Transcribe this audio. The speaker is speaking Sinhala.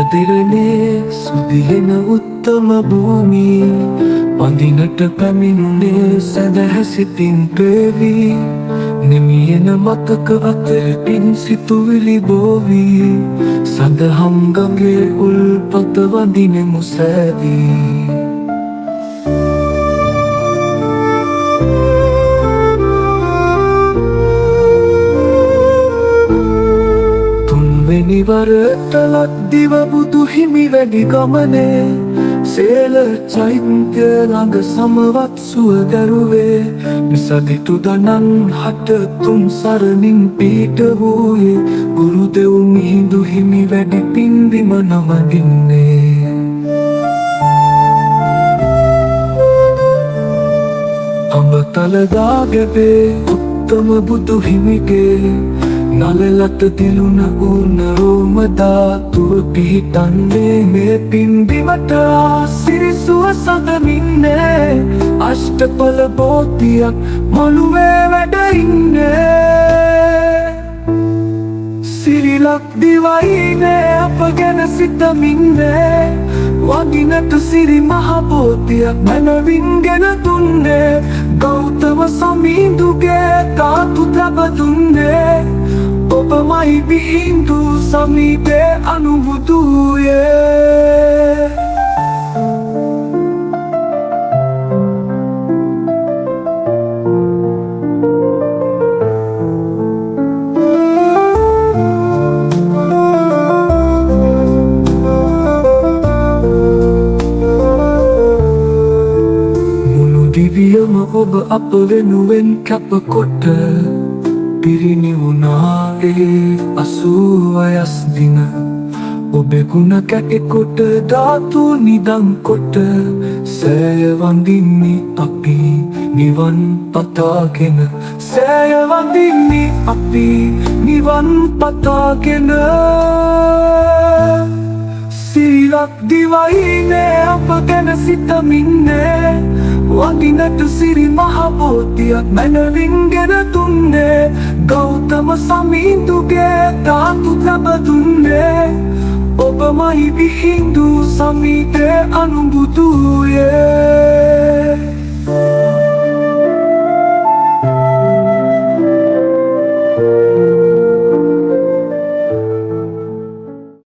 අදිරනේ සුදිහෙන උත්තම භූමි වඳිනට පැමිණුනේ සැදැහැ සිතින් පේවි නිමියෙන මතක අතරින් සිතුවිලි බෝවි සඳහම් ගඟේ උල්පත වඳිනෙමු සෑදී නිවරට ලක්දිව බුදු හිමි වැඩි ගමනේ සේල චෛත්‍ය ළඟ සමවත් සුව දැරුවේ නිසදිතු දනන් හට තුන් සරණින් පිහිට වූයේ ගුරුදෙව් මිහිඳු හිමි වැඩි පින්දිම නවදින්නේ අඹතලදා ගැබේ උත්තම බුදු හිමිගේ නලලත දිලුන උන රෝම ධාතුව පිහිටන්නේ මේ පින්බිමට සිරිසුව සඳමින්නේ අෂ්ටඵල බෝධියක් මළුවේ වැඩ ඉන්නේ සිරිලක් දිවයිනේ අප ගැන සිතමින්නේ වගිනට සිරි මහ බෝධියක් මනවින් ගෙන දුන්නේ ගෞතම සමිඳුගේ ධාතු ලැබ දුන්නේ ඔබමයි මිහිඳු සමීපේ අනුබුදුයේ මුළු දිවියම ඔබ අප වෙනුවෙන් කැපකොට පිරිනිවුණා ඒ 80 වයස් දින ඔබේ ගුණ කැටෙකොට ධාතු නිදන් කොට සෑය වඳින්නේ අපි නිවන් පතාගෙන සෑය වඳින්නේ අපි නිවන් පතාගෙන සිරිලක් දිවයිනේ අප ගැන සිතමින්නේ වඳිනට සිරි මහ බෝධියක් මනවින් ගෙන දුන්නේ ගෞතම සමිඳුගේ ධාතු ලැබ දුන්නේ ඔබමයි මිහිඳු සමීපේ අනුබුදුයේ